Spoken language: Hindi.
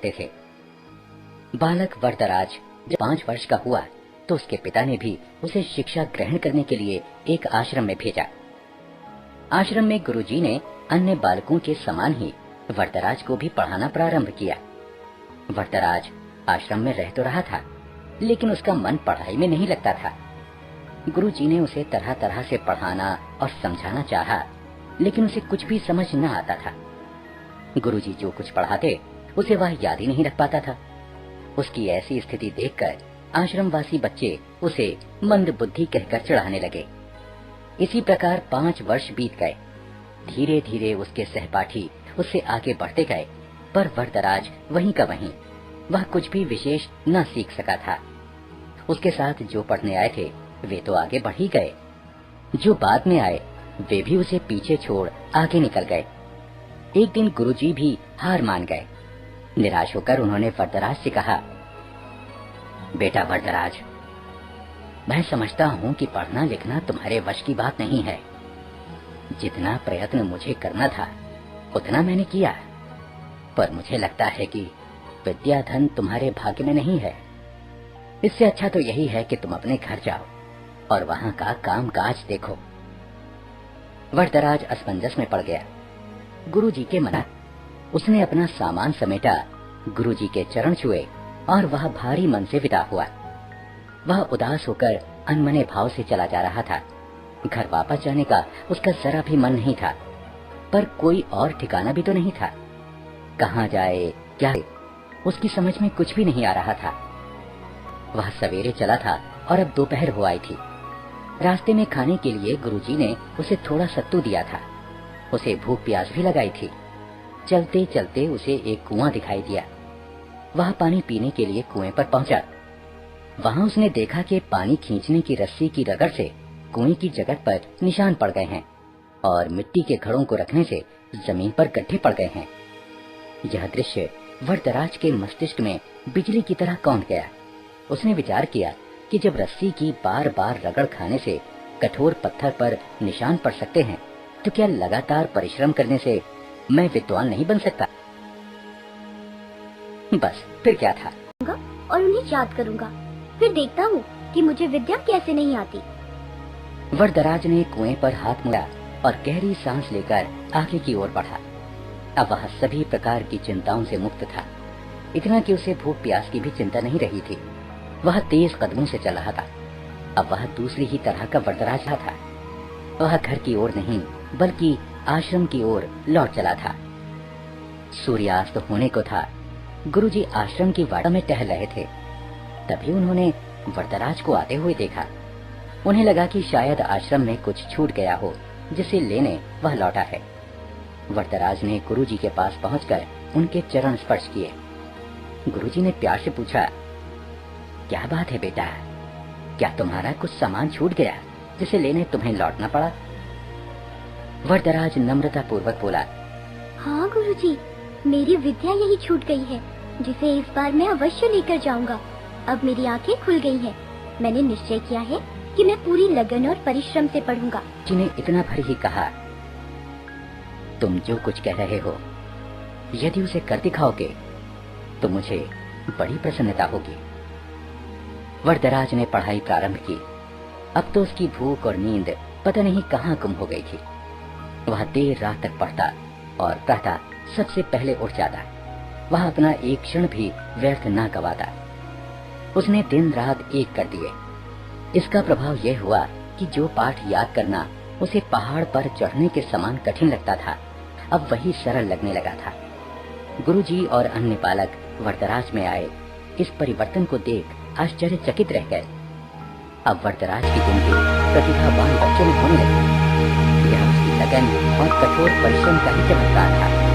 रखते थे। बालक वरदराज जब 5 वर्ष का हुआ तो उसके पिता ने भी उसे शिक्षा ग्रहण करने के लिए एक आश्रम में भेजा। आश्रम में गुरुजी ने अन्य बालकों के समान ही वरदराज को भी पढ़ाना प्रारंभ किया। वरदराज आश्रम में रह तो रहा था, लेकिन उसका मन पढ़ाई में नहीं लगता था। गुरुजी ने उसे तरह तरह से पढ़ाना और समझाना चाहा, लेकिन उसे कुछ भी समझ न आता था। गुरुजी जो कुछ पढ़ाते उसे वह याद ही नहीं रख पाता था। उसकी ऐसी स्थिति देखकर आश्रमवासी बच्चे उसे मंद बुद्धि कहकर चिढ़ाने लगे। इसी प्रकार 5 वर्ष बीत गए। धीरे धीरे उसके सहपाठी उससे आगे बढ़ते गए, पर वरदराज वहीं का वहीं, वह कुछ भी विशेष न सीख सका था। उसके साथ जो पढ़ने आए थे वे तो आगे बढ़ ही गए, जो बाद में आए वे भी उसे पीछे छोड़ आगे निकल गए। एक दिन गुरुजी भी हार मान गए। निराश होकर उन्होंने वरदराज से कहा, बेटा वरदराज, मैं समझता हूँ कि पढ़ना लिखना तुम्हारे वश की बात नहीं है। जितना प्रयत्न मुझे करना था उतना मैंने किया, पर मुझे लगता है कि विद्या धन तुम्हारे भाग्य में नहीं है। इससे अच्छा तो यही है कि तुम अपने घर जाओ और वहां का काम काज देखो। वरदराज असमंजस में पड़ गया। गुरुजी के मना। उसने अपना सामान समेटा, गुरुजी के चरण छुए और वह भारी मन से विदा हुआ। वह उदास होकर अनमने भाव से चला जा रहा था। घर वापस जाने का उसका जरा भी मन नहीं था, पर कोई और ठिकाना भी तो नहीं था। कहाँ जाए, क्या, उसकी समझ में कुछ भी नहीं आ रहा था। वह सवेरे चला था और अब दोपहर हो आई थी। रास्ते में खाने के लिए गुरुजी ने उसे थोड़ा सत्तू दिया था। उसे भूख प्यास भी लगाई थी। चलते चलते उसे एक कुआं दिखाई दिया। वह पानी पीने के लिए कुएं पर पहुंचा। वहां उसने देखा कि पानी खींचने की रस्सी की रगड़ से कुएं की जगह पर निशान पड़ गए हैं और मिट्टी के घड़ों को रखने से जमीन पर गड्ढे पड़ गए हैं। यह दृश्य वरदराज के मस्तिष्क में बिजली की तरह कौंध गया। उसने विचार किया कि जब रस्सी की बार बार रगड़ खाने से कठोर पत्थर पर निशान पड़ सकते हैं, तो क्या लगातार परिश्रम करने से मैं विद्वान नहीं बन सकता? बस फिर क्या था, और उन्हें याद करूंगा, फिर देखता हूँ कि मुझे विद्या कैसे नहीं आती। वरदराज ने कुएं पर हाथ मुड़ा और गहरी सांस लेकर आगे की ओर बढ़ा। अब वह सभी प्रकार की चिंताओं से मुक्त था। इतना कि उसे भूख प्यास की भी चिंता नहीं रही थी। वह तेज कदमों से चल रहा था। अब वह दूसरी ही तरह का वरदराज था। वह घर की ओर नहीं बल्कि आश्रम की ओर लौट चला था। सूर्यास्त होने को था। गुरुजी आश्रम की वाड़ा में टहल रहे थे। तभी उन्होंने वरदराज को आते हुए देखा। उन्हें लगा कि शायद आश्रम में कुछ छूट गया हो, जिसे लेने वह लौटा है। वरदराज ने गुरुजी के पास पहुंचकर उनके चरण स्पर्श किए। गुरुजी ने प्यार से पूछा, क्या बात है बेटा, क्या तुम्हारा कुछ सामान छूट गया जिसे लेने तुम्हें लौटना पड़ा? वरदराज नम्रता पूर्वक बोला, हाँ गुरुजी, मेरी विद्या यही छूट गई है, जिसे इस बार मैं अवश्य लेकर जाऊंगा। अब मेरी आंखें खुल गई हैं। मैंने निश्चय किया है कि मैं पूरी लगन और परिश्रम से पढ़ूंगा। जिन्हें इतना भर ही कहा, तुम जो कुछ कह रहे हो यदि उसे कर दिखाओगे तो मुझे बड़ी प्रसन्नता होगी। वरदराज ने पढ़ाई प्रारंभ की। अब तो उसकी भूख और नींद पता नहीं कहाँ गुम हो गई थी। वह देर रात तक पढ़ता और प्रातः सबसे पहले उठ जाता। वह अपना एक क्षण भी व्यर्थ न गवाता। उसने दिन रात एक कर दिए। इसका प्रभाव यह हुआ कि जो पाठ याद करना उसे पहाड़ पर चढ़ने के समान कठिन लगता था, अब वही सरल लगने लगा था। गुरुजी और अन्य बालक वरदराज में आए। इस परिवर्तन को देख आश्चर्यचकित रह गए। अब वरदराज की गिनती प्रतिभावान बच्चों में होने लगी। यह उसकी लगन और कठोर परिश्रम का ही चमत्कार था।